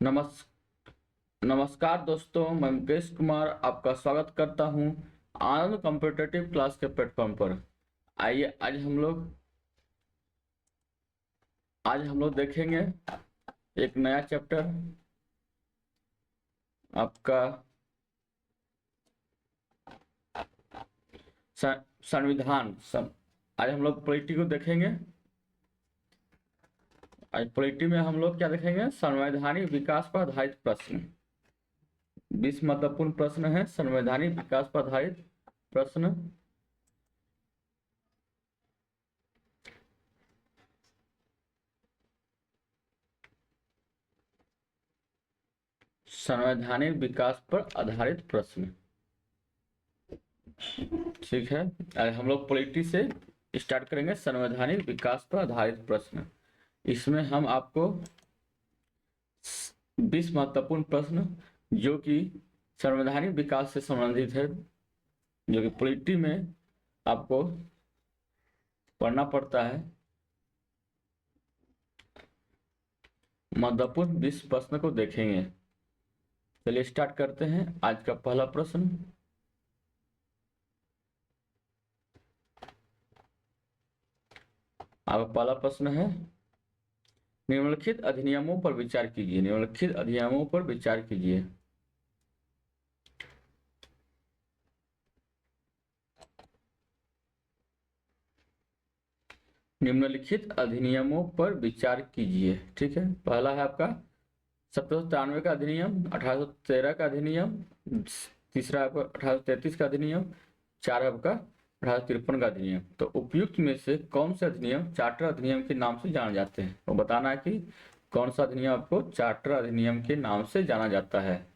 नमस् नमस्कार दोस्तों, मैं मुकेश कुमार आपका स्वागत करता हूं आनंद कॉम्पिटिटिव क्लास के प्लेटफॉर्म पर। आइए आज हम लोग देखेंगे एक नया चैप्टर आपका संविधान। आज हम लोग पॉलिटी को देखेंगे। आज पॉलिटी में हम लोग क्या देखेंगे? संवैधानिक विकास पर आधारित प्रश्न। 20 महत्वपूर्ण प्रश्न है संवैधानिक विकास पर आधारित प्रश्न। संवैधानिक विकास पर आधारित प्रश्न, ठीक है। आज हम लोग पॉलिटी से स्टार्ट करेंगे। संवैधानिक विकास पर आधारित प्रश्न, इसमें हम आपको 20 महत्वपूर्ण प्रश्न जो कि संवैधानिक विकास से संबंधित है, जो कि पॉलिटी में आपको पढ़ना पड़ता है। महत्वपूर्ण 20 प्रश्न को देखेंगे। चलिए स्टार्ट करते हैं। आज का पहला प्रश्न, आपका पहला प्रश्न है, निम्नलिखित अधिनियमों पर विचार कीजिए। निम्नलिखित अधिनियमों पर विचार कीजिए। निम्नलिखित अधिनियमों पर विचार कीजिए, ठीक है। पहला है आपका 1793 का अधिनियम, 1813 का अधिनियम, तीसरा आपका 1833 का अधिनियम, चार आपका 1853 का अधिनियम। तो उपयुक्त में से कौन से अधिनियम चार्टर अधिनियम के नाम से जाने जाते हैं? तो बताना है कि कौन सा अधिनियम आपको चार्टर अधिनियम के नाम से जाना जाता है।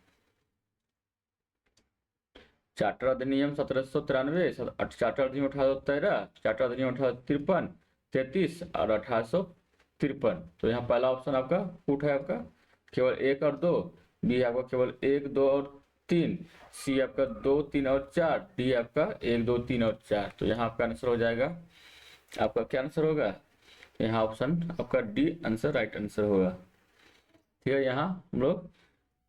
चार्टर अधिनियम 1793, चार्टर अधिनियम 1813, चार्टर अधिनियम 1853, 33 और 1853। तो यहाँ पहला ऑप्शन आपका फुट है, आपका केवल 1 और 2, बी आपका केवल 1, 2 और 3, सी आपका 2, 3 और 4, डी आपका 1, 2, 3 और 4। तो यहाँ आपका आंसर हो जाएगा, आपका क्या आंसर होगा? यहाँ ऑप्शन आपका डी आंसर राइट आंसर होगा, ठीक है। यहाँ हम लोग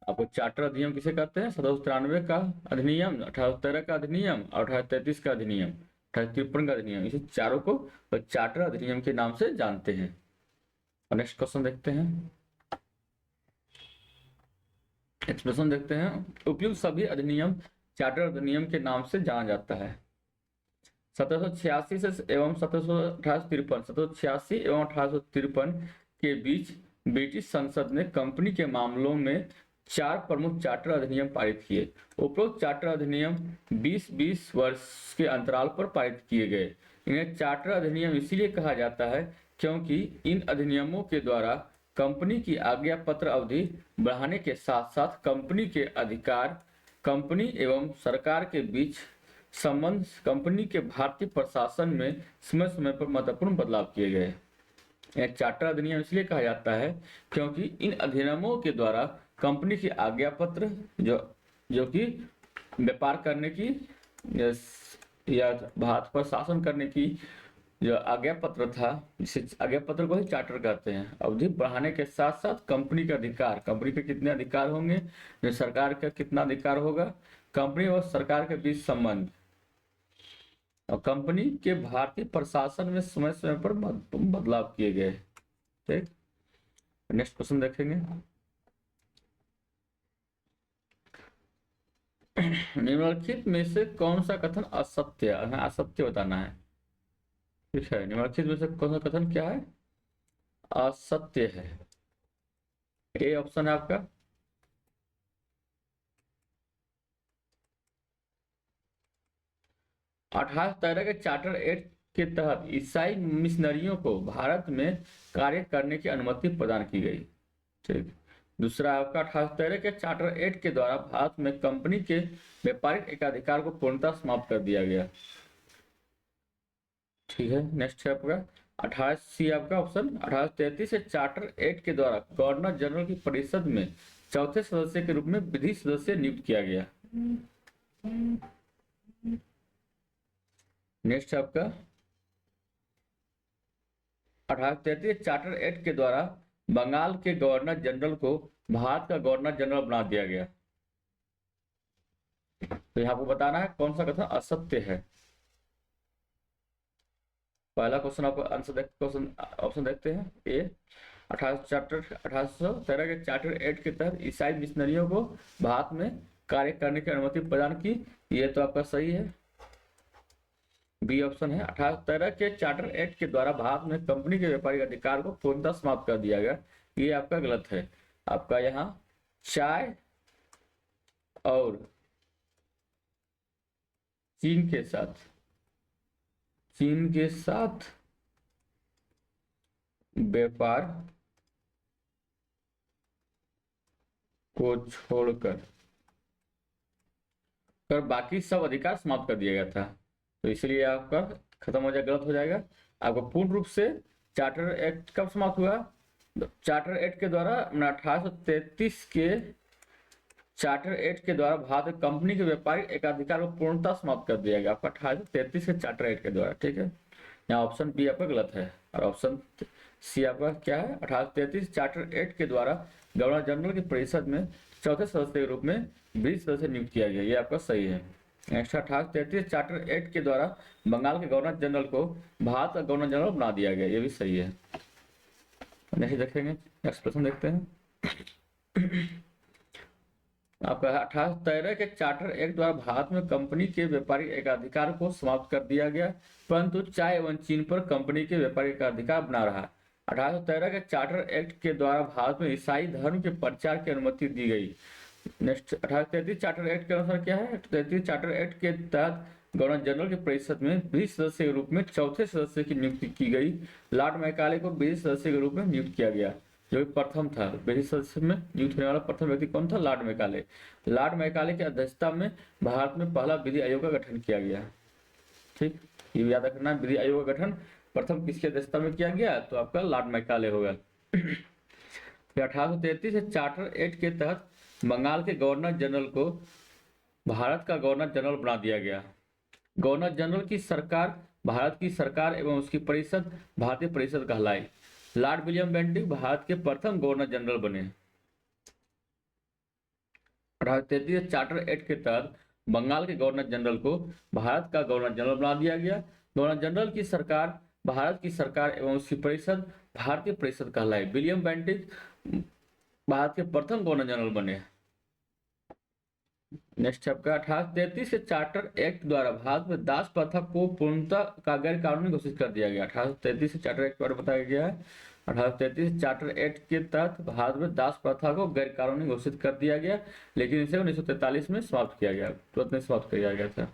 आपको चार्टर अधिनियम किसे कहते हैं? 1793 का अधिनियम, 1813 का अधिनियम और 1833 का अधिनियम, 1853 का अधिनियम, इसे चारों को चार्टर अधिनियम के नाम से जानते हैं। और नेक्स्ट क्वेश्चन देखते हैं। एक्सप्रेशन देखते हैं, उपयुक्त सभी अधिनियम चार्टर अधिनियम के नाम से जाना जाता है। 1786 से एवं 1786 एवं 1853 के बीच ब्रिटिश संसद ने कंपनी के मामलों में 4 प्रमुख चार्टर अधिनियम पारित किए। उपरोक्त चार्टर अधिनियम 20-20 वर्ष के अंतराल पर पारित किए गए। इन्हें चार्टर अधिनियम इसीलिए कहा जाता है क्योंकि इन अधिनियमों के द्वारा कंपनी की आज्ञा पत्र अवधि बढ़ाने के साथ साथ कंपनी के अधिकार, कंपनी एवं सरकार के बीच संबंध, कंपनी के भारतीय प्रशासन में समय समय पर महत्वपूर्ण बदलाव किए गए। यह चार्टर अधिनियम इसलिए कहा जाता है क्योंकि इन अधिनियमों के द्वारा कंपनी की आज्ञा पत्र जो कि व्यापार करने की या भारत पर शासन करने की जो आज्ञा पत्र था, जिसे आज्ञा पत्र को ही चार्टर कहते हैं, अवधि बढ़ाने के साथ साथ कंपनी का अधिकार, कंपनी के कितने अधिकार होंगे, जो सरकार का कितना अधिकार होगा, कंपनी और सरकार के बीच संबंध, और कंपनी के भारतीय प्रशासन में समय समय पर बदलाव किए गए। ठीक, नेक्स्ट क्वेश्चन देखेंगे। निम्नलिखित में से कौन सा कथन असत्य है? असत्य बताना है, ठीक है। निम्नलिखित में से कौन सा कथन क्या है? असत्य है। ए ऑप्शन है आपका। अठारह तेरह के चार्टर एक्ट के तहत ईसाई मिशनरियों को भारत में कार्य करने की अनुमति प्रदान की गई। ठीक। दूसरा आपका 1813 के चार्टर एक्ट के द्वारा भारत में कंपनी के व्यापारिक एकाधिकार को पूर्णतः समाप्त कर दिया गया। ठीक है। नेक्स्ट है आपका 18 सी आपका ऑप्शन, 1833 से चार्टर एक्ट के द्वारा गवर्नर जनरल की परिषद में चौथे सदस्य के रूप में विधि सदस्य नियुक्त किया गया। नेक्स्ट आपका 1833 चार्टर एक्ट के द्वारा बंगाल के गवर्नर जनरल को भारत का गवर्नर जनरल बना दिया गया। तो यहाँ आपको बताना है कौन सा कथन असत्य है। पहला क्वेश्चन आपको आंसर देख क्वेश्चन ऑप्शन देखते हैं। ए 1813 के चार्टर एक्ट के तहत ईसाई मिशनरियों को भारत में कार्य करने की अनुमति प्रदान की, ये तो आपका सही है। बी ऑप्शन है 1813 के चार्टर एक्ट के द्वारा भारत में कंपनी के व्यापारिक अधिकार को पूर्णतः समाप्त कर दिया गया, ये आपका गलत है। आपका यहाँ चाय और चीन के साथ व्यापार को छोड़कर बाकी सब अधिकार समाप्त कर दिया गया था, तो इसलिए आपका खत्म हो जाएगा, गलत हो जाएगा। आपको पूर्ण रूप से चार्टर एक्ट कब समाप्त हुआ? चार्टर एक्ट के द्वारा 1833 के चार्टर एक्ट के द्वारा भारत कंपनी के व्यापारिक एकाधिकार को पूर्णतः समाप्त कर दिया गया, आपका 1833 के चार्टर एक्ट के द्वारा। ठीक है, यहाँ ऑप्शन बी आपका गलत है और ऑप्शन सी आपका क्या है? 1833 चार्टर एक्ट के द्वारा गवर्नर जनरल की परिषद में चौथे सदस्य के रूप में 20 सदस्य नियुक्त किया गया, ये आपका सही है। नेक्स्ट 1833 चार्टर एक्ट के द्वारा बंगाल के गवर्नर जनरल को भारत का गवर्नर जनरल बना दिया गया, ये भी सही है। नेक्स्ट देखेंगे, नेक्स्ट प्रश्न देखते हैं। आपका 1813 के चार्टर एक्ट द्वारा भारत में कंपनी के व्यापारिक एकाधिकार को समाप्त कर दिया गया, परंतु चाय एवं चीन पर कंपनी के व्यापारिक एकाधिकार बना रहा। 1813 के चार्टर एक्ट के द्वारा भारत में ईसाई धर्म के प्रचार की अनुमति दी गई। नेक्स्ट 1833 चार्टर एक्ट के अनुसार क्या है? 1833 चार्टर एक्ट के तहत गवर्नर जनरल की परिषद में 20 सदस्य के रूप में चौथे सदस्य की नियुक्ति की गई। लॉर्ड मैकाले को 20 सदस्य के रूप में नियुक्त किया गया, जो प्रथम था। 20 सदस्य में नियुक्त होने वाला प्रथम व्यक्ति कौन था? Lord Macaulay. लॉर्ड मैकाले की अध्यक्षता में भारत में पहला विधि आयोग का गठन किया गया। ठीक, ये याद रखना, विधि आयोग का गठन प्रथम किसकी अध्यक्षता में किया गया? तो आपका लॉर्ड मैकाले होगा। 1833 से चार्टर एक्ट के तहत बंगाल के गवर्नर जनरल को भारत का गवर्नर जनरल बना दिया गया। गवर्नर जनरल की सरकार भारत की सरकार एवं उसकी परिषद भारतीय परिषद कहलाई। लॉर्ड विलियम बेंटिक भारत के प्रथम गवर्नर जनरल बने। 1833 चार्टर एक्ट के तहत बंगाल के गवर्नर जनरल को भारत का गवर्नर जनरल बना दिया गया। गवर्नर जनरल की सरकार भारत की सरकार एवं उसकी परिषद भारतीय परिषद कहलाई। विलियम बेंटिक भारत के प्रथम गवर्नर जनरल बने। नेक्स्ट आपका 1833 के चार्टर एक्ट द्वारा भारत में दास प्रथा को पूर्णतः का गैर कानूनी घोषित कर दिया गया। 1833 से चार्टर एक्ट द्वारा बताया गया है। 1833 चार्टर एक्ट के तहत भारत में दास प्रथा को गैर कानूनी घोषित कर दिया गया, लेकिन इसे 1943 में समाप्त किया गया, तुरंत में समाप्त किया गया था।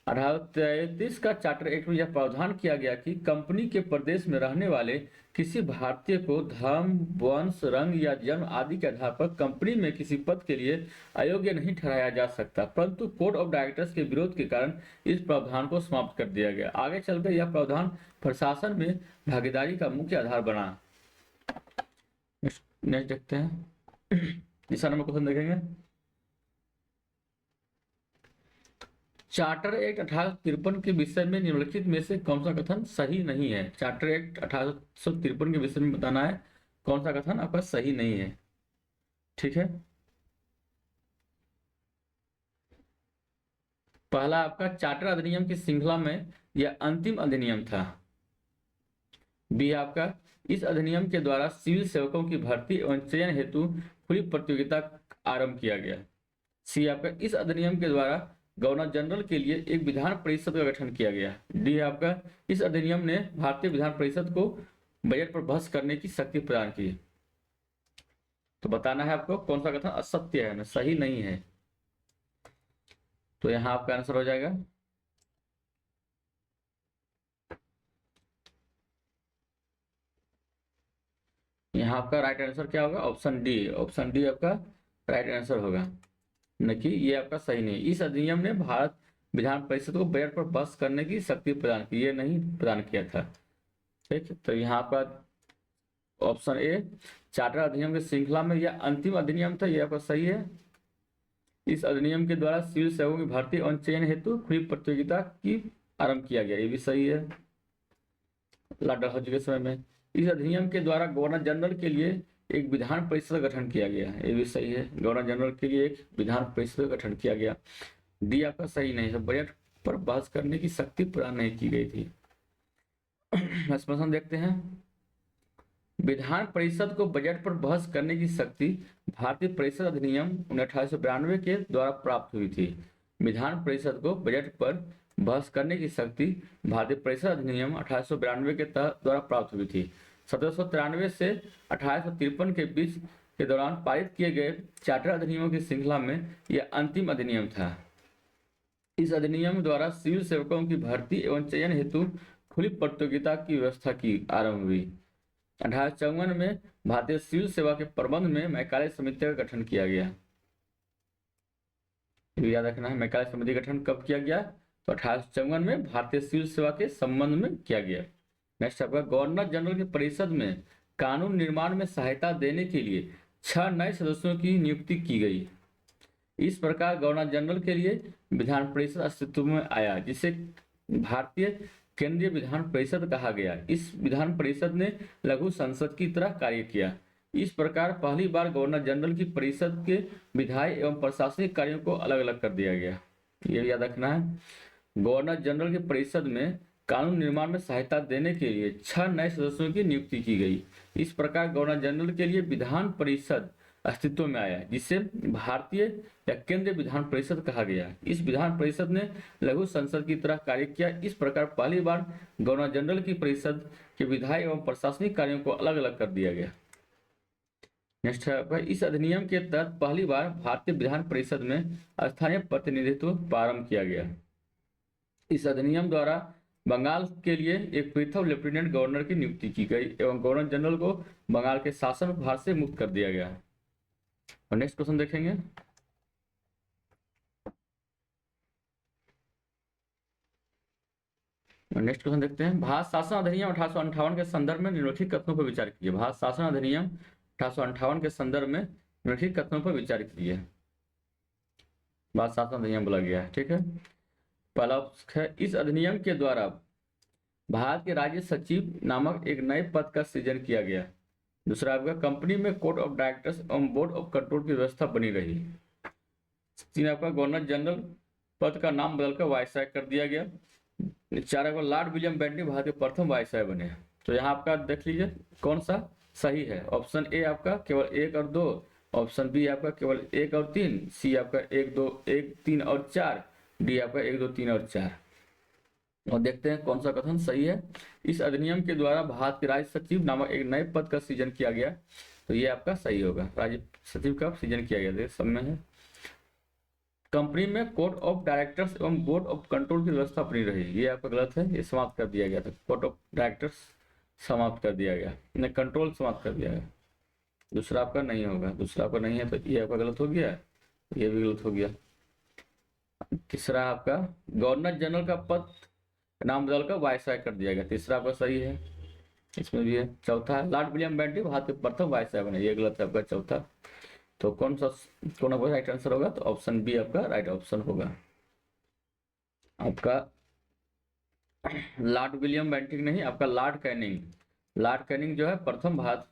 1833 का चार्टर एक्ट में यह प्रावधान किया गया कि कंपनी के प्रदेश में रहने वाले किसी भारतीय को धर्म, वंश, रंग या जन्म आदि के आधार पर कंपनी में किसी पद के लिए अयोग्य नहीं ठहराया जा सकता, परंतु कोड ऑफ डायरेक्टर्स के विरोध के कारण इस प्रावधान को समाप्त कर दिया गया। आगे चलकर यह प्रावधान प्रशासन में भागीदारी का मुख्य आधार बना। नेक्स्ट देखते हैं, तीसरा नंबर क्वेश्चन देखेंगे। चार्टर एक्ट 1853 के विषय में निम्नलिखित में से कौन सा कथन सही नहीं है? चार्टर एक्ट 1853 के विषय में बताना है कौन सा कथन आपका सही नहीं है। ठीक है, पहला आपका चार्टर अधिनियम की श्रृंखला में यह अंतिम अधिनियम था। बी आपका इस अधिनियम के द्वारा सिविल सेवकों की भर्ती एवं चयन हेतु खुली प्रतियोगिता आरंभ किया गया। सी आपका इस अधिनियम के द्वारा गवर्नर जनरल के लिए एक विधान परिषद का गठन किया गया। डी आपका इस अधिनियम ने भारतीय विधान परिषद को बजट पर बहस करने की शक्ति प्रदान की। तो बताना है आपको कौन सा कथन असत्य है, सही नहीं है। तो यहां आपका आंसर हो जाएगा यहाँ आपका राइट आंसर क्या होगा? Option D. ऑप्शन डी आपका राइट आंसर होगा, न कि ये आपका सही नहीं। इस अधिनियम ने भारत विधान परिषद को बजट पर बहस करने की शक्ति प्रदान की, ये नहीं प्रदान किया था। ठीक, तो यहाँ पर ऑप्शन ए चार्टर अधिनियम की श्रृंखला में यह अंतिम अधिनियम था, यह आपका सही है। इस अधिनियम के द्वारा सिविल सेवकों की भर्ती और चयन हेतु खुली प्रतियोगिता की आरंभ किया गया, ये भी सही है। लॉर्ड डलहौजी के समय में इस अधिनियम के द्वारा गवर्नर जनरल के लिए एक विधान परिषद का गठन किया गया, ये भी सही है। गवर्नर जनरल के लिए एक विधान परिषद का गठन किया गया। डी आपका सही नहीं है, बजट पर बहस करने की शक्ति प्रदान नहीं की गई थी। प्रश्न देखते हैं। विधान परिषद को बजट पर बहस करने की शक्ति भारतीय परिषद अधिनियम 1892 के द्वारा प्राप्त हुई थी। विधान परिषद को बजट पर बहस करने की शक्ति भारतीय परिषद अधिनियम 1892 के द्वारा प्राप्त हुई थी। 1793 से 1853 के बीच के दौरान पारित किए गए चार्टर अधिनियमों की श्रृंखला में यह अंतिम अधिनियम था। इस अधिनियम द्वारा सिविल सेवकों की भर्ती एवं चयन हेतु खुली प्रतियोगिता की व्यवस्था की आरंभ हुई। 1854 में भारतीय सिविल सेवा के प्रबंध में मैकाले समिति का गठन किया गया। याद रखना है, मैकाले समिति गठन कब किया गया? तो 1854 में भारतीय सिविल सेवा के संबंध में किया गया। नेक्स्ट आपका गवर्नर जनरल की परिषद में कानून निर्माण में सहायता देने के लिए 6 नए सदस्यों की नियुक्ति की गई। इस प्रकार गवर्नर जनरल के लिए विधान परिषद अस्तित्व में आया, जिसे भारतीय केंद्रीय विधान परिषद कहा गया। इस विधान परिषद ने लघु संसद की तरह कार्य किया। इस प्रकार पहली बार गवर्नर जनरल की परिषद के विधायी एवं प्रशासनिक कार्यों को अलग अलग कर दिया गया। ये याद रखना है। गवर्नर जनरल की परिषद में कानून निर्माण में सहायता देने के लिए 6 नए सदस्यों की नियुक्ति की गई। इस प्रकार गवर्नर जनरल के लिए विधान परिषद अस्तित्व में आया, जिसे भारतीय या केंद्रीय विधान परिषद कहा गया। इस विधान परिषद ने लघु संसद की तरह कार्य किया। इस प्रकार पहली बार गवर्नर जनरल की परिषद के विधायी एवं प्रशासनिक कार्यों को अलग अलग कर दिया गया। नेक्स्ट है, इस अधिनियम के तहत पहली बार भारतीय विधान परिषद में स्थानीय प्रतिनिधित्व प्रारंभ किया गया। इस अधिनियम द्वारा बंगाल के लिए एक पृथक लेफ्टिनेंट गवर्नर की नियुक्ति की गई एवं गवर्नर जनरल को बंगाल के शासन भार से मुक्त कर दिया गया। और नेक्स्ट क्वेश्चन देखेंगे। नेक्स्ट क्वेश्चन देखते हैं। भारत शासन अधिनियम 1858 के संदर्भ में निम्नलिखित कथनों पर विचार कीजिए। भारत शासन अधिनियम 1858 के संदर्भ में निम्नलिखित कथनों पर विचार कीजिए। भारत शासन अधिनियम बोला गया है, ठीक है। पहला है, इस अधिनियम के द्वारा भारत के राज्य सचिव नामक एक नए पद का सृजन किया गया। दूसरा आपका, कंपनी में कोर्ट ऑफ डायरेक्टर्स एवं बोर्ड ऑफ कंट्रोल की व्यवस्था बनी रही। तीन आपका, गवर्नर जनरल पद का नाम बदलकर वायसराय कर दिया गया। चार आपका, लॉर्ड विलियम बेंटिंक भारत के प्रथम वायसराय बने। तो यहाँ आपका देख लीजिए कौन सा सही है। ऑप्शन ए आपका केवल 1 और 2, ऑप्शन बी आपका केवल 1 और 3, सी आपका 1, 2, 1, 3 और 4, डी आपका 1, 2, 3 और 4। और देखते हैं कौन सा कथन सही है। इस अधिनियम के द्वारा भारत के राज्य सचिव नामक एक नए पद का सृजन किया गया। तो ये आपका सही होगा, राज्य सचिव का सृजन किया गया। सब में है। कंपनी में कोर्ट ऑफ डायरेक्टर्स एवं बोर्ड ऑफ कंट्रोल की व्यवस्था बनी रही। ये आपका गलत है, ये समाप्त कर दिया गया था। कोर्ट ऑफ डायरेक्टर्स समाप्त कर दिया गया, नहीं कंट्रोल समाप्त कर दिया गया। दूसरा आपका नहीं होगा, दूसरा आपका नहीं है, तो ये आपका गलत हो गया, ये भी गलत हो गया। तीसरा आपका, गवर्नर जनरल का पद नाम बदलकर वायसराय कर दिया गया। तीसरा आपका सही है, इसमें भी है। चौथा है, लॉर्ड विलियम बेंटिंक भारत के प्रथम वायसराय बने। ये गलत है आपका चौथा। तो कौन राइट आंसर होगा? तो ऑप्शन बी आपका राइट ऑप्शन होगा। आपका लॉर्ड विलियम बेंटिंक नहीं, आपका लॉर्ड कैनिंग। लॉर्ड कैनिंग जो है प्रथम भारत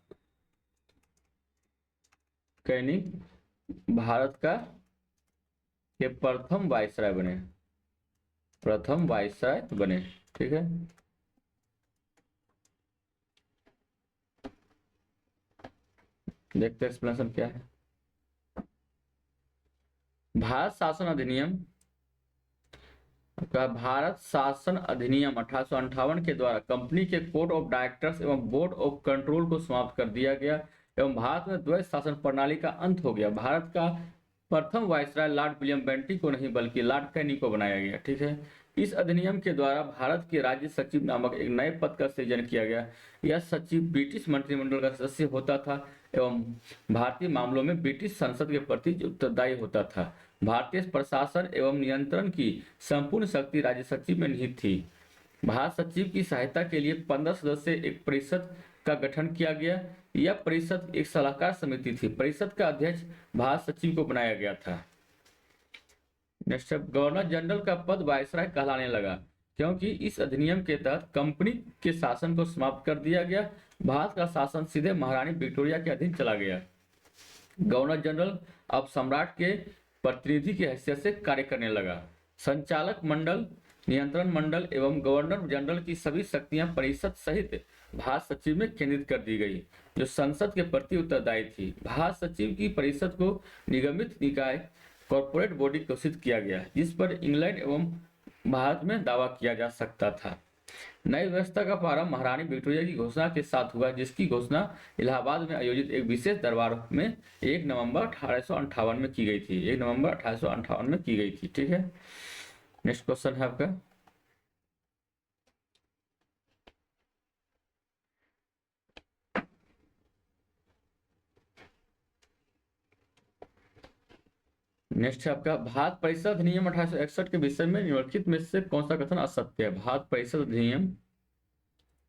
का ये प्रथम वायसराय बने, प्रथम वायसराय बने, ठीक है। देखते एक्सप्लेनेशन क्या है। भारत शासन अधिनियम का भारत शासन अधिनियम 1858 के द्वारा कंपनी के कोर्ट ऑफ डायरेक्टर्स एवं बोर्ड ऑफ कंट्रोल को समाप्त कर दिया गया एवं भारत में द्वैत शासन प्रणाली का अंत हो गया। भारत का प्रथम वायसराय लॉर्ड विलियम बेंटिक को नहीं बल्कि लॉर्ड कैनिंग को बनाया गया, ठीक है। इस अधिनियम के द्वारा भारत के राज्य सचिव नामक एक नए पद का सृजन किया गया। यह सचिव ब्रिटिश मंत्रिमंडल का सदस्य होता था एवं भारतीय मामलों में ब्रिटिश संसद के प्रति उत्तरदायी होता था। भारतीय प्रशासन एवं नियंत्रण की संपूर्ण शक्ति राज्य सचिव में निहित थी। भारत सचिव की सहायता के लिए 15 सदस्य एक परिषद का गठन किया गया। यह परिषद एक सलाहकार समिति थी। परिषद का अध्यक्ष भारत सचिव को बनाया गया था। नेक्स्ट, गवर्नर जनरल का पद वायसराय कहलाने लगा क्योंकि इस अधिनियम के तहत कंपनी के शासन को समाप्त कर दिया गया। भारत का शासन सीधे महारानी विक्टोरिया के अधीन चला गया। गवर्नर जनरल अब सम्राट के प्रतिनिधि की हैसियत से कार्य करने लगा। संचालक मंडल, नियंत्रण मंडल एवं गवर्नर जनरल की सभी शक्तियां परिषद सहित भारत सचिव में केंद्रित कर दी गई, जो संसद के प्रति उत्तरदायी थी। भारत सचिव की परिषद को निगमित निकाय, कॉर्पोरेट बॉडी घोषित किया गया, जिस पर इंग्लैंड एवं भारत में दावा किया जा सकता था। नई व्यवस्था का प्रारंभ महारानी विक्टोरिया की घोषणा के साथ हुआ, जिसकी घोषणा इलाहाबाद में आयोजित एक विशेष दरबार में 1 नवंबर 1858 में की गई थी। 1 नवंबर 1858 में की गई थी। ठीक है, नेक्स्ट क्वेश्चन है आपका। नेक्स्ट है आपका, भारत परिषद अधिनियम 1861 के विषय में निम्नलिखित में से कौन सा कथन असत्य है? भारत परिषद अधिनियम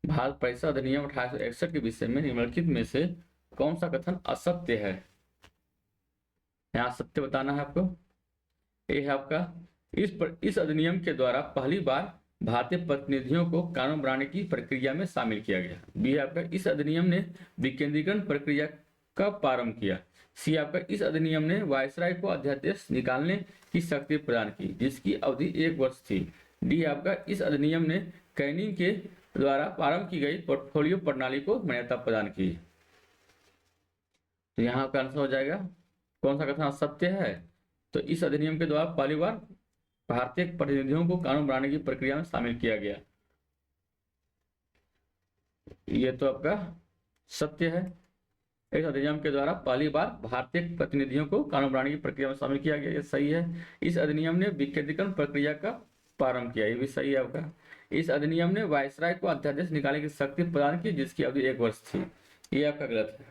1861 के विषय में निम्नलिखित में से कौन सा कथन असत्य है? यहाँ सत्य बताना है आपको। ये है आपका, इस अधिनियम के द्वारा पहली बार भारतीय प्रतिनिधियों को कानून बनाने की प्रक्रिया में शामिल किया गया। बी है आपका, इस अधिनियम ने विकेंद्रीकरण प्रक्रिया का प्रारंभ किया। सी आपका, इस अधिनियम ने वायसराय को अध्यादेश निकालने की शक्ति प्रदान की, जिसकी अवधि 1 वर्ष थी। डी आपका, इस अधिनियम ने कैनिंग के द्वारा प्रारंभ की गई पोर्टफोलियो प्रणाली को मान्यता प्रदान की। तो यहाँ का आंसर हो जाएगा कौन सा कथन असत्य है? तो इस अधिनियम के द्वारा पहली बार भारतीय प्रतिनिधियों को कानून बनाने की प्रक्रिया में शामिल किया गया। ये तो आपका सत्य है। इस अधिनियम के द्वारा पहली बार भारतीय प्रतिनिधियों को कानून बनाने की प्रक्रिया में शामिल किया गया, ये सही है। इस अधिनियम ने विकेंद्रीकरण प्रक्रिया का प्रारंभ किया, ये भी सही है आपका। इस अधिनियम ने वायसराय को अध्यादेश निकालने की शक्ति प्रदान की, जिसकी अवधि 1 वर्ष थी। ये आपका गलत है।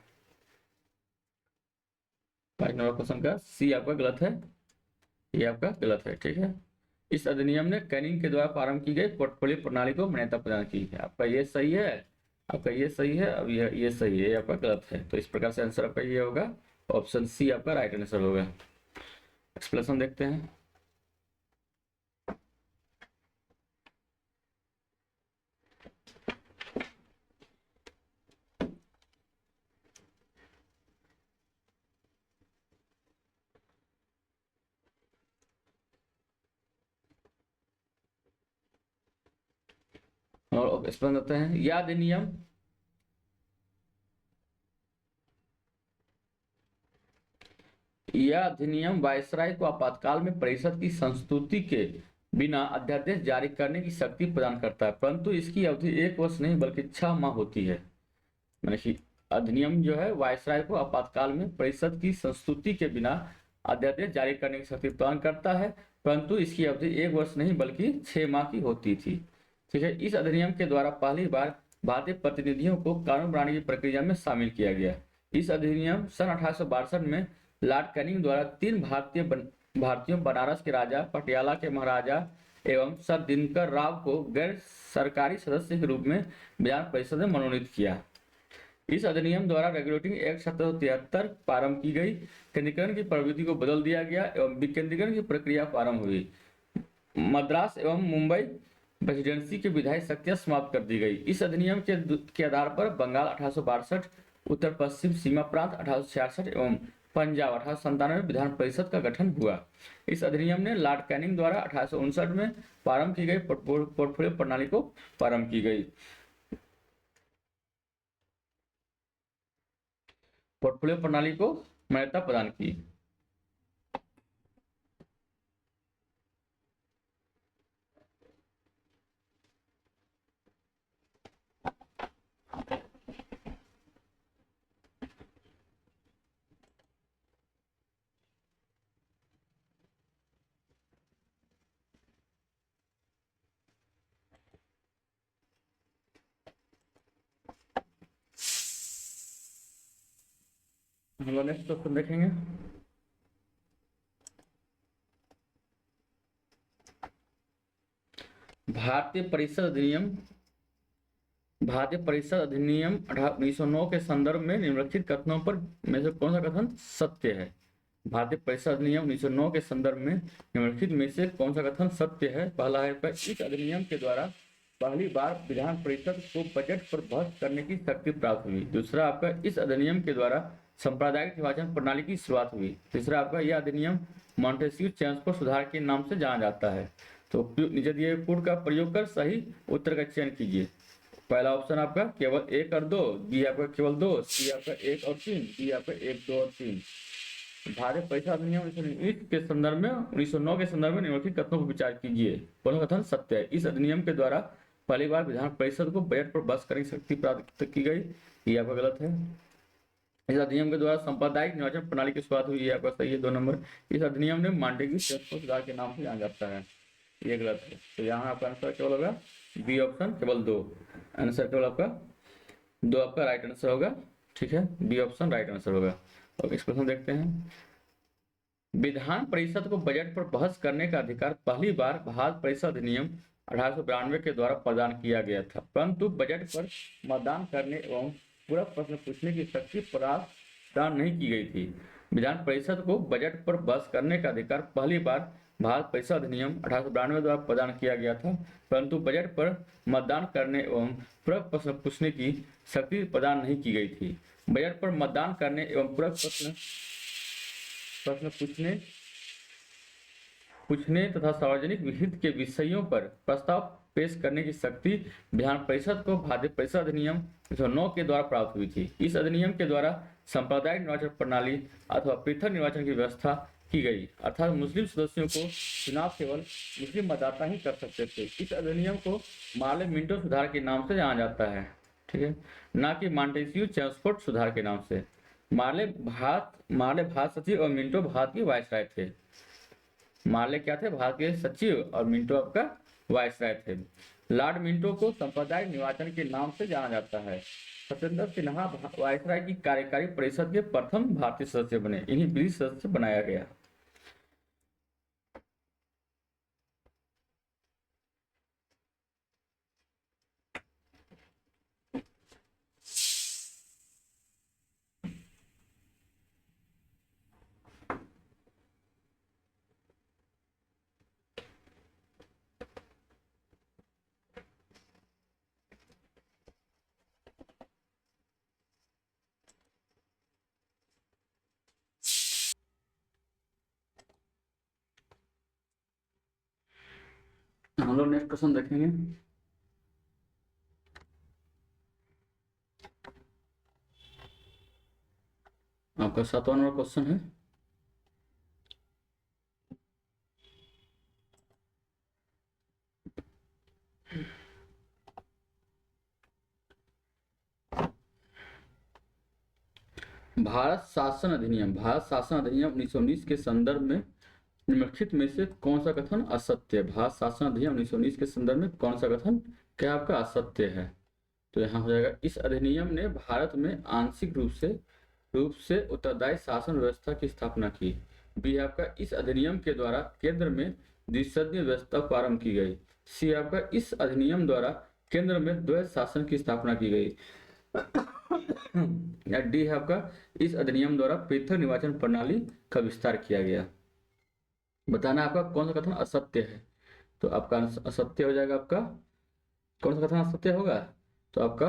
5 नंबर क्वेश्चन का सी आपका गलत है, ये आपका गलत है। ठीक है, इस अधिनियम ने कैनिंग के द्वारा प्रारंभ की गई पोर्टफोलियो प्रणाली को मान्यता प्रदान की है। आपका ये सही है, आपका ये सही है, अब ये सही है, ये आपका गलत है। तो इस प्रकार से आंसर आपका ये होगा, ऑप्शन सी आपका राइट आंसर होगा। एक्सप्लेनेशन देखते हैं। और एक्सप्लेन करते हैं। यह अधिनियम वायसराय को आपातकाल में परिषद की संस्तुति के बिना अध्यादेश जारी करने की शक्ति प्रदान करता है, परंतु इसकी अवधि 1 वर्ष नहीं बल्कि 6 माह होती है। मतलब अधिनियम जो है वायसराय को आपातकाल में परिषद की संस्तुति के बिना अध्यादेश जारी करने की शक्ति प्रदान करता है, परंतु इसकी अवधि 1 वर्ष नहीं बल्कि 6 माह की होती थी। ठीक है, इस अधिनियम के द्वारा पहली बार भारतीय प्रतिनिधियों को कानून बनाने की प्रक्रिया में शामिल किया गया। इस अधिनियम सन 1862 में लॉर्ड कैनिंग द्वारा 3 भारतीयों बनारस के राजा, पटियाला के महाराजा एवं सर दिनकर राव को गैर सरकारी सदस्य के रूप में विधान परिषद में मनोनीत किया। इस अधिनियम द्वारा रेगुलेटिंग एक्ट 1773 प्रारंभ की गई, केंद्रीकरण की प्रवृत्ति को बदल दिया गया एवं विकेंद्रीकरण की प्रक्रिया प्रारंभ हुई। मद्रास एवं मुंबई प्रेसिडेंसी की विधायी शक्तियां समाप्त कर दी गई। इस अधिनियम के आधार पर बंगाल 1862, उत्तर पश्चिम सीमा प्रांत 1866 एवं पंजाब 1897 में विधान परिषद का गठन हुआ। इस अधिनियम ने लॉर्ड कैनिंग द्वारा 1859 में प्रारंभ की गई पोर्टफोलियो प्रणाली को प्रारंभ की गई। पोर्टफोलियो प्रणाली को मान्यता प्रदान की। हम लोग नेक्स्ट क्वेश्चन देखेंगे। भारतीय परिषद अधिनियम 1909 के संदर्भ में निम्नलिखित कथनों पर में से कौन सा कथन सत्य है? भारतीय परिषद अधिनियम 1909 के संदर्भ में निम्नलिखित में से कौन सा कथन सत्य है? पहला है, इस अधिनियम के द्वारा पहली बार विधान परिषद को बजट पर बहस करने की शक्ति प्राप्त हुई। दूसरा आपका, इस अधिनियम के द्वारा सांप्रदायिक निर्वाचन प्रणाली की शुरुआत हुई। तीसरा आपका, यह अधिनियम मॉन्टेस्क्यू चेम्सफोर्ड सुधार के नाम से जाना जाता है। तो नीचे दिए कोड का प्रयोग कर सही उत्तर का चयन कीजिए। पहला ऑप्शन आपका केवल 1 और 2, बी आपका केवल 2, सी आपका 1 और 3, डी आपका 1, 2 और 3। भारतीय परिषद अधिनियम 1909 के संदर्भ में निम्नलिखित कथनों पर विचार कीजिए। कौन सा कथन सत्य है? इस अधिनियम के द्वारा पहली बार विधान परिषद को बजट पर बहस करने की शक्ति प्राप्त की गई, ये आपका गलत है। इस अधिनियम के द्वारा सांप्रदायिक निर्वाचन प्रणाली की शुरुआत हुई, ये आपका सही है 2 नंबर। इस अधिनियम ने मॉन्टेस्क्यू चेम्सफोर्ड सुधार के नाम से जाना जाता है, ये गलत है। तो यहाँ आपका आंसर केवल होगा बी ऑप्शन केवल 2। आंसर केवल आपका 2 आपका राइट आंसर होगा। ठीक है, बी ऑप्शन राइट आंसर होगा। और इस प्रश्न देखते हैं। विधान परिषद को बजट पर बहस करने का अधिकार पहली बार भारत परिषद अधिनियम 1892 के द्वारा प्रदान किया गया था, परंतु बजट पर मतदान करने एवं पूरा प्रश्न पूछने की शक्ति प्रदान नहीं की गई थी। विधान परिषद को बजट पर बहस करने का अधिकार पहली बार भारत परिषद अधिनियम 1892 द्वारा प्रदान किया गया था, परंतु बजट पर मतदान करने एवं पूरा प्रश्न पूछने की शक्ति प्रदान नहीं की गई थी। बजट पर मतदान करने एवं पूरा प्रश्न पूछने तथा सार्वजनिक हित के विषयों पर प्रस्ताव पेश करने की शक्ति विधान परिषद को भारतीय परिषद अधिनियम 1909 के द्वारा प्राप्त हुई थी। इस अधिनियम के द्वारा सांप्रदायिक निर्वाचन प्रणाली अथवा पृथक निर्वाचन की व्यवस्था की गई, अर्थात मुस्लिम सदस्यों को चुनाव केवल मुस्लिम मतदाता ही कर सकते थे। इस अधिनियम को मार्ले मिंटो सुधार के नाम से जाना जाता है, ठीक है, न कि मॉन्टेस्क्यू चेम्सफोर्ड सुधार के नाम से। मार्ले भारत सचिव और मिंटो भारत के वायसराय थे। मार्ले क्या थे? भारत के सचिव, और मिंटो आपका वायसराय थे। लॉर्ड मिंटो को सांप्रदायिक निर्वाचन के नाम से जाना जाता है। सत्येंद्र सिन्हा वायसराय की कार्यकारी परिषद के प्रथम भारतीय सदस्य बने, इन्हीं ब्रिटिश सदस्य बनाया गया। हम लोग नेक्स्ट क्वेश्चन देखेंगे। आपका 7वां नंबर क्वेश्चन है। भारत शासन अधिनियम 1919 के संदर्भ में निम्नलिखित में से कौन सा कथन असत्य है? भारत शासन अधिनियम 1919 के संदर्भ में कौन सा कथन क्या आपका असत्य है? तो यहाँ हो जाएगा, इस अधिनियम ने भारत में आंशिक रूप से उत्तरदायी शासन व्यवस्था की स्थापना की। बी आपका, इस अधिनियम के द्वारा केंद्र में द्विसदनीय व्यवस्था प्रारंभ की गई। सी आपका, इस अधिनियम द्वारा केंद्र में द्वैध शासन की स्थापना की गई। या डी है आपका, इस अधिनियम द्वारा पृथक निर्वाचन प्रणाली का विस्तार किया गया। बताना आपका कौन सा कथन असत्य है। तो आपका असत्य हो जाएगा, आपका कौन सा कथन असत्य होगा? तो आपका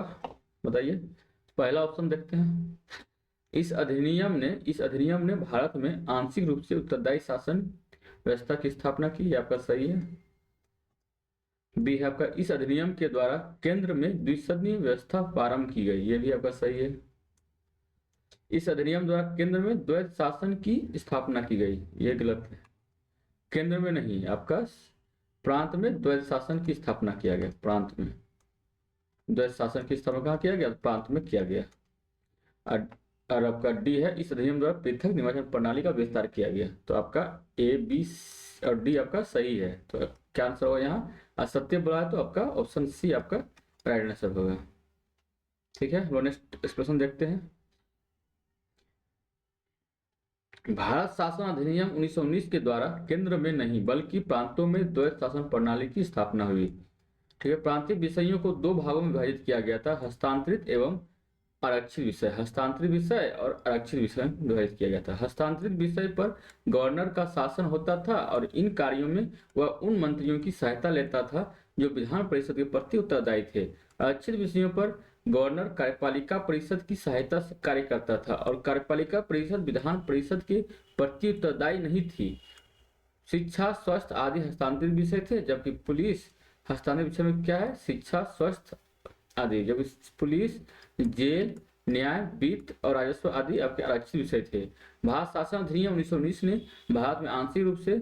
बताइए। पहला ऑप्शन देखते हैं, इस अधिनियम ने भारत में आंशिक रूप से उत्तरदायी शासन व्यवस्था की स्थापना की, ये आपका सही है। बी है आपका, इस अधिनियम के द्वारा केंद्र में द्विसदनीय व्यवस्था प्रारंभ की गई, ये भी आपका सही है। इस अधिनियम द्वारा केंद्र में द्वैध शासन की स्थापना की गई, ये गलत है। केंद्र में नहीं, आपका प्रांत में द्वैध शासन की स्थापना किया गया। प्रांत में द्वैध शासन की स्थापना कहाँ किया गया? प्रांत में किया गया। और आपका डी है, इस अधिनियम द्वारा पृथक निर्वाचन प्रणाली का विस्तार किया गया। तो आपका ए, बी और डी आपका सही है। तो क्या आंसर होगा? यहाँ असत्य बोला है, तो आपका ऑप्शन सी आपका राइट आंसर होगा। ठीक है, हम नेक्स्ट एक्सप्रेशन देखते हैं। भारत शासन अधिनियम 1919 के द्वारा केंद्र में नहीं बल्कि प्रांतों में द्वैध शासन प्रणाली की स्थापना हुई। ठीक है, प्रांतीय विषयों को 2 भागों में विभाजित किया गया था, हस्तांतरित एवं आरक्षित विषय, हस्तांतरित विषय और आरक्षित विषय में विभाजित किया गया था। हस्तांतरित विषय पर गवर्नर का शासन होता था और इन कार्यों में वह उन मंत्रियों की सहायता लेता था जो विधान परिषद के प्रति उत्तरदायी थे। आरक्षित विषयों पर गवर्नर कार्यपालिका परिषद की सहायता से कार्य करता था और कार्यपालिका परिषद विधान परिषद के प्रति उत्तरदायी नहीं थी। शिक्षा, स्वास्थ्य आदि हस्तांतरित विषय थे, जबकि पुलिस हस्तांतरित विषय में क्या है, शिक्षा, स्वास्थ्य आदि, जब पुलिस, जेल, न्याय, वित्त और राजस्व आदि आपके आरक्षित विषय थे। भारत शासन अधिनियम 1919 ने भारत में आंशिक रूप से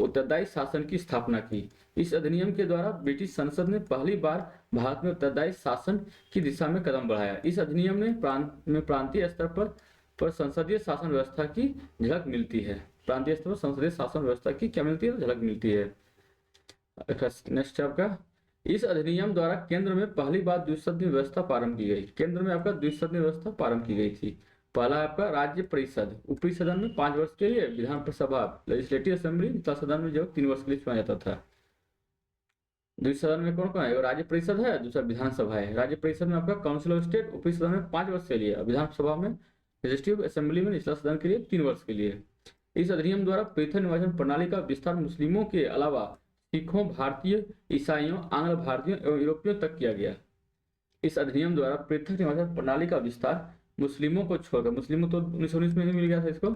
उत्तरदायी शासन की स्थापना की। इस अधिनियम के द्वारा ब्रिटिश संसद ने पहली बार भारत में उत्तरदायी शासन की दिशा में कदम बढ़ाया। इस अधिनियम में प्रांतीय स्तर पर संसदीय शासन व्यवस्था की झलक मिलती है। प्रांतीय स्तर पर संसदीय शासन व्यवस्था की क्या मिलती है, झलक मिलती है। नेक्स्ट आपका, इस अधिनियम द्वारा केंद्र में पहली बार द्विसदनीय व्यवस्था प्रारंभ की गई। केंद्र में आपका द्विसदनीय व्यवस्था प्रारंभ की गई थी। पहला आपका राज्य परिषद, ऊपरी सदन में 5 वर्ष के लिए, विधान सभा लेजिस्लेटिव असेंबली निचला सदन में जो 3 वर्ष के लिए चुना जाता था। द्विसदन में कौन कौन है, राज्य परिषद है, दूसरा विधानसभा है। राज्य परिषद में आपका काउंसिल ऑफ स्टेट ऊपरी सदन में 5 वर्ष के लिए, विधानसभा में लेजिस्लेटिव असेंबली में निचला सदन के लिए 3 वर्ष के लिए। इस अधिनियम द्वारा पृथक निर्वाचन प्रणाली का विस्तार मुस्लिमों के अलावा सिखों, भारतीय, ईसाइयों, आंग्ल भारतीयों एवं यूरोपियों तक किया गया। इस अधिनियम द्वारा पृथक निर्वाचन प्रणाली का विस्तार मुस्लिमों को छोड़कर, मुस्लिमों तो 1919 में ही मिल गया था इसको,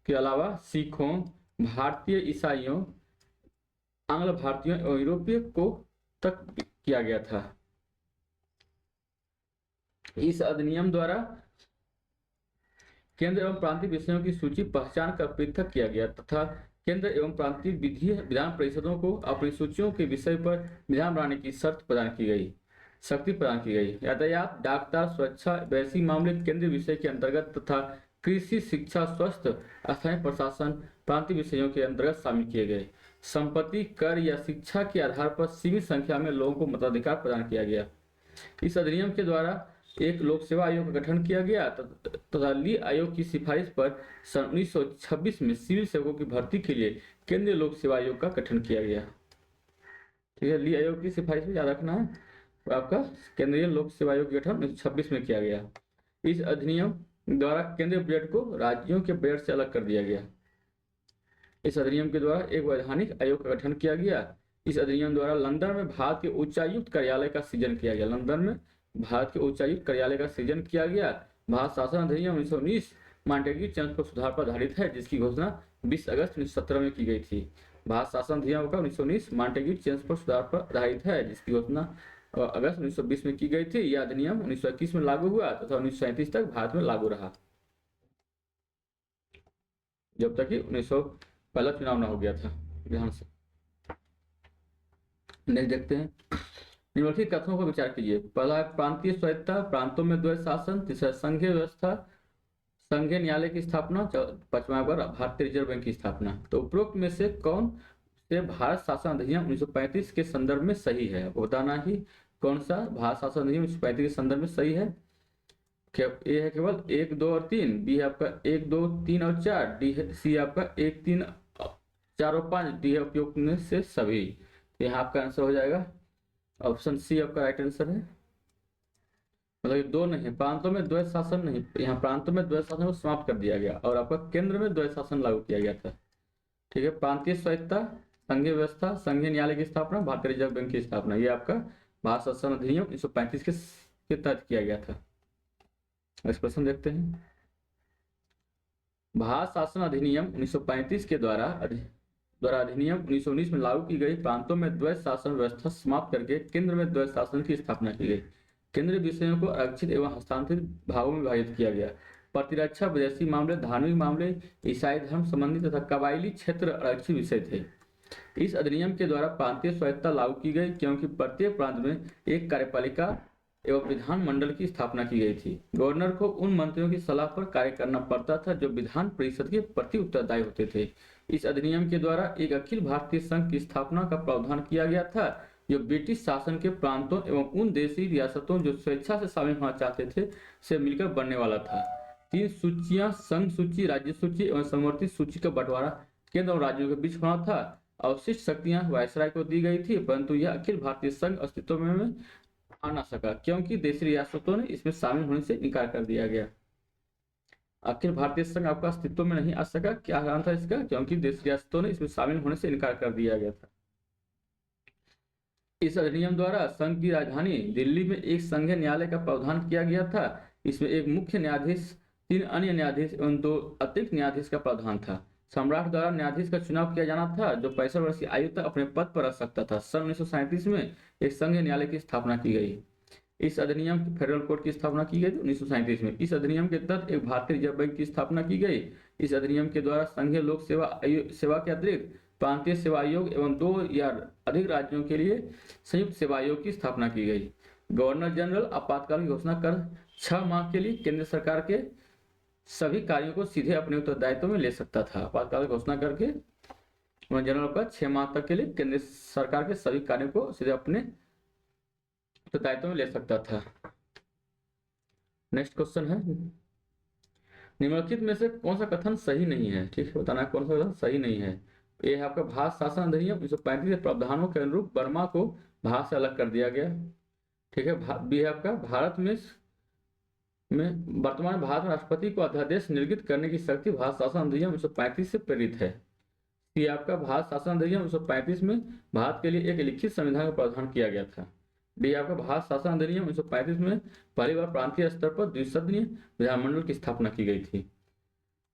के अलावा सिखों, भारतीय, ईसाइयों, आंग्ल भारतीयों एवं यूरोपीय को तक किया गया था। इस अधिनियम द्वारा केंद्र एवं प्रांतीय विषयों की सूची पहचान कर पृथक किया गया तथा केंद्र एवं प्रांतीय विधान परिषदों को अपनी सूचियों के विषय पर विधान बनाने की शक्ति प्रदान की गई। यातायात, डाकतार, सुरक्षा, वैसी मामले केंद्रीय विषय के अंतर्गत तथा कृषि, शिक्षा, स्वास्थ्य, स्थानीय प्रशासन प्रांतीय विषयों के अंतर्गत शामिल किए गए। संपत्ति कर या शिक्षा के आधार पर सीमित संख्या में लोगों को मताधिकार प्रदान किया गया। इस अधिनियम के द्वारा एक लोक सेवा आयोग का गठन किया गया तथा ली आयोग की सिफारिश पर सन 1926 में सिविल सेवकों की भर्ती के लिए केंद्रीय लोक सेवा आयोग का गठन किया गया। ठीक है, ली आयोग की सिफारिश में याद रखना है, आपका केंद्रीय लोक सेवा आयोग का गठन 1926 में किया गया। इस अधिनियम द्वारा केंद्रीय बजट को राज्यों के बजट से अलग कर दिया गया। इस अधिनियम के द्वारा एक वैधानिक आयोग का गठन किया गया। इस अधिनियम द्वारा लंदन में भारत के उच्चायुक्त कार्यालय का सृजन किया गया। लंदन में भारत के उच्चायुक्त कार्यालय का सृजन किया गया। भारत शासन अधिनियम 1919 मॉन्टेग्यू चेम्स पर सुधार पर आधारित है, जिसकी घोषणा 20 अगस्त 1917 में की गई थी। भारत शासन अधिनियम का 1919 मॉन्टेग्यू चेम्स पर सुधार पर आधारित है, जिसकी घोषणा अगस्त 1920 में की गई थी। यह अधिनियम 1921 में लागू हुआ तथा 1937 तक भारत में लागू रहा, जब तक कि 1900 पहला चुनाव न हो गया था। ध्यान से नेक्स्ट देखते हैं, निम्नलिखित कथनों पर विचार कीजिए। पहला है प्रांतीय स्वायत्तता, प्रांतों में द्वैत शासन। तीसरा संघीय व्यवस्था, संघीय न्यायालय की स्थापना। पांचवा पर भारतीय रिजर्व बैंक की स्थापना। तो उपरोक्त में से कौन से भारत शासन अधिनियम 1935 के संदर्भ में सही है, आपको बताना ही कौन सा भारत शासन अधिनियम 1935 के संदर्भ में सही है। ए है केवल 1, 2 और 3, बी है आपका 1, 2, 3 और 4, डी है, सी आपका 1, 3, 4 और 5, डी है उपयुक्त में से सभी। तो यहाँ आपका आंसर हो जाएगा ऑप्शन सी आपका राइट आंसर है। मतलब 2 नहीं, प्रांतों में द्वैत शासन नहीं, यहाँ प्रांतों में द्वैत शासन को समाप्त कर दिया गया और आपका केंद्र में द्वैत शासन लागू किया गया था। ठीक है, प्रांतीय स्वायत्तता, संघीय व्यवस्था, संघीय न्यायालय की स्थापना, भारतीय रिजर्व बैंक की स्थापना, ये आपका भारत शासन अधिनियम 1935 के तहत किया गया था। नेक्स्ट प्रश्न देखते हैं, भारत शासन अधिनियम 1935 के द्वारा अधिनियम 1919 में लागू की गई प्रांतों में द्वैत शासन व्यवस्था समाप्त करके केंद्र में द्वैत शासन की स्थापना की गई। केंद्रीय विषयों को आरक्षित एवं हस्तांतरित भागों में विभाजित किया गया। प्रतिरक्षा, विदेशी मामले, धार्मिक मामले, ईसाई धर्म संबंधी तथा कबायली क्षेत्र आरक्षित विषय थे। इस अधिनियम के द्वारा प्रांतीय स्वायत्तता लागू की गई, क्योंकि प्रत्येक प्रांत में एक कार्यपालिका एवं विधान मंडल की स्थापना की गई थी। गवर्नर को उन मंत्रियों की सलाह पर कार्य करना पड़ता था जो विधान परिषद के प्रति उत्तरदायी होते थे। इस अधिनियम के द्वारा एक अखिल भारतीय संघ की स्थापना का प्रावधान किया गया था, जो ब्रिटिश शासन के प्रांतों एवं उन देशी रियासतों जो स्वेच्छा से शामिल होना चाहते थे से मिलकर बनने वाला था। 3 सूचियां, संघ सूची, राज्य सूची एवं समवर्ती सूची का बंटवारा केंद्र और राज्यों के बीच होना था। अवशिष्ट शक्तियां वायसराय को दी गई थी, परंतु यह अखिल भारतीय संघ अस्तित्व में आ ना सका क्योंकि देशी रियासतों ने इसमें शामिल होने से इनकार कर दिया गया। आखिर भारतीय संघ आपका अस्तित्व में नहीं आ सका, क्या कारण था इसका? क्योंकि देशी रियासतों ने इसमें शामिल होने से इनकार कर दिया गया था। इस अधिनियम द्वारा संघ की राजधानी दिल्ली में एक संघीय न्यायालय का प्रावधान किया गया था। इसमें एक मुख्य न्यायाधीश, 3 अन्य न्यायाधीश एवं 2 अतिरिक्त न्यायाधीश का प्रावधान था। सम्राट द्वारा न्यायाधीश का चुनाव किया जाना था जो 65 वर्ष की आयु तक अपने पद पर रह सकता था। सन 1937 में एक संघीय न्यायालय की स्थापना की गई। इस अधिनियम फेडरल कोर्ट की स्थापना की गई 1937 में। इस अधिनियम के तहत एक भारतीय रिजर्व बैंक की स्थापना की गई। इस अधिनियम के द्वारा संघीय लोक सेवा के अतिरिक्त प्रांतीय सेवा आयोग एवं 2 या अधिक राज्यों के लिए संयुक्त सेवा आयोग की स्थापना की गई। गवर्नर जनरल आपातकाल की घोषणा कर 6 माह के लिए केंद्र सरकार के सभी कार्यों को सीधे अपने उत्तरदायित्व में ले सकता था। आपातकाल की घोषणा करके गवर्नर जनरल का 6 माह तक के लिए केंद्र सरकार के सभी कार्यों को सीधे अपने उत्तरदायित्व में ले सकता था। नेक्स्ट क्वेश्चन है, निम्नलिखित में से कौन सा कथन सही नहीं है? ठीक है, बताना कौन सा कथन सही नहीं है। ये है आपका भारत शासन अधिनियम 1935 के प्रावधानों के अनुरूप बर्मा को भारत से अलग कर दिया गया। ठीक है, बी है आपका भारत में वर्तमान भारत में राष्ट्रपति को अध्यादेश निर्गत करने की शक्ति भारत शासन अधिनियम 1935 से प्रेरित है। सी आपका भारत शासन अधिनियम 1935 में भारत के लिए एक लिखित संविधान का प्रावधान किया गया था। डी आपका भारत शासन अधिनियम 1935 में पहली बार प्रांतीय स्तर पर द्विसदनीय विधानमंडल की स्थापना की गई थी।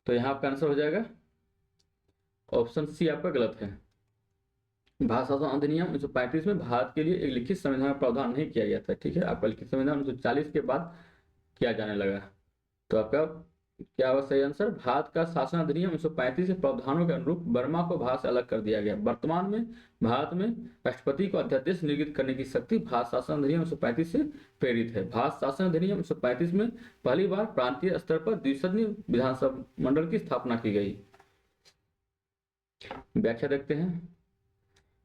तो यहाँ आपका आंसर हो जाएगा ऑप्शन सी आपका गलत है। भारत शासन अधिनियम 1935 में भारत के लिए एक लिखित संविधान का प्रावधान नहीं किया गया था। ठीक है, आपका लिखित संविधान 1940 के बाद किया जाने लगा। तो आपका क्या होगा सही आंसर? भारत का शासन अधिनियम 1935 के प्रावधानों के अनुरूप बर्मा को भारत से अलग कर दिया गया। वर्तमान में भारत में राष्ट्रपति को अध्यादेश निर्गत करने की शक्ति भारत शासन अधिनियम 1935 से प्रेरित है। भारत शासन अधिनियम 1935 में पहली बार प्रांतीय स्तर पर द्विसदनीय विधानसभा मंडल की स्थापना की गई। व्याख्या देखते हैं।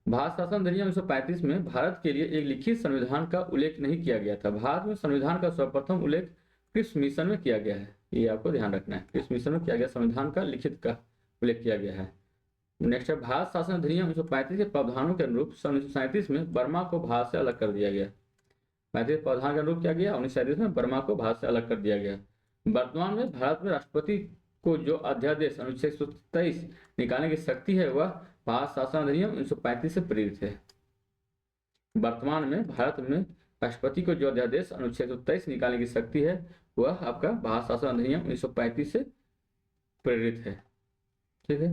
भारत शासन अधिनियम 1935 में भारत के लिए एक लिखित संविधान का उल्लेख नहीं किया गया था। भारत में संविधान का सर्वप्रथम उल्लेख क्रिप्स मिशन में किया गया है, ये आपको ध्यान रखना है। क्रिप्स मिशन में किया गया संविधान का लिखित का उल्लेख किया गया है। नेक्स्ट है, भारत शासन अधिनियम 1935 के प्रावधानों के अनुरूप सन 1937 में बर्मा को भारत से अलग कर दिया गया। 35 प्रावधान के अनुरूप क्या गया? 1937 में बर्मा को भारत से अलग कर दिया गया। वर्तमान में भारत में राष्ट्रपति को जो अध्यादेश अनुच्छेद 123 निकालने की शक्ति है वह भारत शासन अधिनियम 1935 से प्रेरित है। वर्तमान में भारत में राष्ट्रपति को जो अध्यादेश अनुच्छेद 123 निकालने की शक्ति है वह आपका भारत शासन अधिनियम 1935 से प्रेरित है। ठीक है,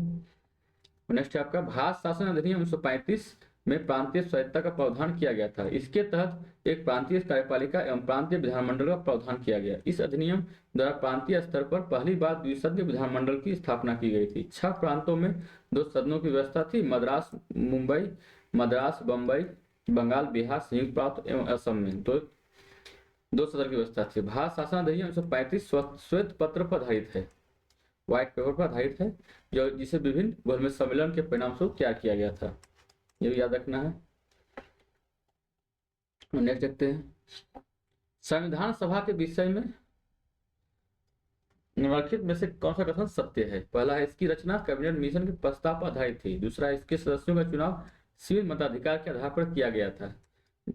नेक्स्ट है आपका भारत शासन अधिनियम 1935 में प्रांतीय स्वायत्तता का प्रावधान किया गया था। इसके तहत एक प्रांतीय कार्यपालिका एवं प्रांतीय विधानमंडल का प्रावधान किया गया। इस अधिनियम द्वारा प्रांतीय स्तर पर पहली बार द्विसदनीय विधानमंडल की स्थापना की गई थी। 6 प्रांतों में 2 सदनों की व्यवस्था थी, मद्रास मुंबई, मद्रास बंबई, बंगाल, बिहार, संयुक्त प्रांत एवं असम में 2 सदन की व्यवस्था थी। भारत शासन अधिनियम 1935 श्वेत पत्र पर आधारित है, व्हाइट पेपर पर आधारित है, जो जिसे विभिन्न गोलमेज सम्मेलन के परिणाम स्वरूप तैयार किया गया था। ये भी याद रखना है। नेक्स्ट देखते हैं, संविधान सभा के विषय में निम्नलिखित में से कौन सा कथन सत्य है? पहला है, इसकी रचना कैबिनेट मिशन के प्रस्ताव पर आधारित थी। दूसरा, इसके सदस्यों का चुनाव सीमित मताधिकार के आधार पर किया गया था।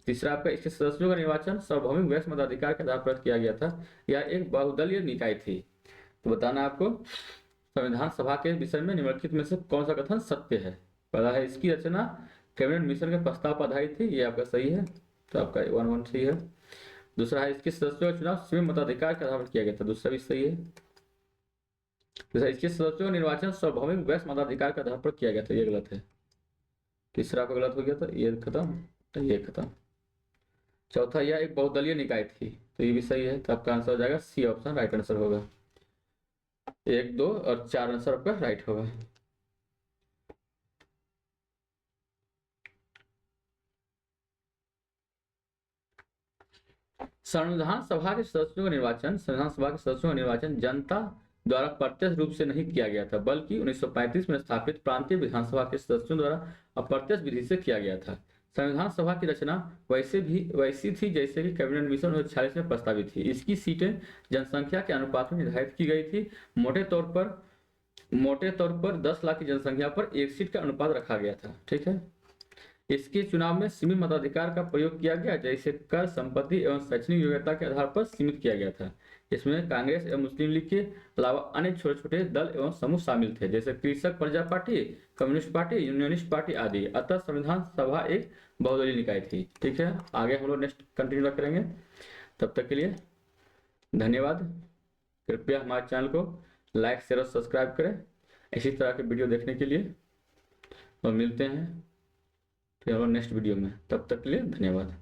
तीसरा, आपका इसके सदस्यों का निर्वाचन सार्वभौमिक वैश्य मताधिकार के आधार पर किया गया था। यह एक बहुदलीय निकाय थी। तो बताना आपको संविधान सभा के विषय में निम्नलिखित में से कौन सा कथन सत्य है? पहला है, इसकी रचना कैबिनेट मिशन के प्रस्ताव पर आधारित थी, ये आपका सही है, तो आपका 1 सही है। दूसरा है, इसके सदस्यों का चुनाव सीमित मताधिकार के आधार पर किया गया था, दूसरा भी सही है। दूसरा, इसके सदस्यों का निर्वाचन सार्वभौमिक वैश्य मताधिकार के आधार पर किया गया था, ये गलत है। तीसरा आपका गलत हो गया था, ये खत्म, तो ये खत्म। चौथा, यह एक बहुदलीय निकाय थी, तो ये भी सही है, तो आपका आंसर हो जाएगा सी ऑप्शन राइट आंसर होगा। 1, 2 और 4 आंसर आपका राइट होगा। संविधान सभा के सदस्यों का निर्वाचन जनता द्वारा प्रत्यक्ष रूप से नहीं किया गया था, बल्कि 1935 में स्थापित प्रांतीय विधानसभा के सदस्यों द्वारा अप्रत्यक्ष विधि से किया गया था। संविधान सभा की रचना वैसी थी जैसे कि कैबिनेट मिशन 1946 में प्रस्तावित थी। इसकी सीटें जनसंख्या के अनुपात में निर्धारित की गई थी। मोटे तौर पर 10 लाख की जनसंख्या पर 1 सीट का अनुपात रखा गया था। ठीक है, इसके चुनाव में सीमित मताधिकार का प्रयोग किया गया, जैसे कर, संपत्ति एवं शैक्षणिक योग्यता के आधार पर सीमित किया गया था। इसमें कांग्रेस एवं मुस्लिम लीग के अलावा अन्य छोटे छोटे दल एवं समूह शामिल थे, जैसे कृषक प्रजा party, communist party, unionist party आदि। अतः संविधान सभा एक बहुदलीय निकाय थी। ठीक है, आगे हम लोग नेक्स्ट कंटिन्यू करेंगे। तब तक के लिए धन्यवाद। कृपया हमारे चैनल को लाइक, शेयर और सब्सक्राइब करें इसी तरह के वीडियो देखने के लिए, और मिलते हैं फिर नेक्स्ट वीडियो में। तब तक के लिए धन्यवाद।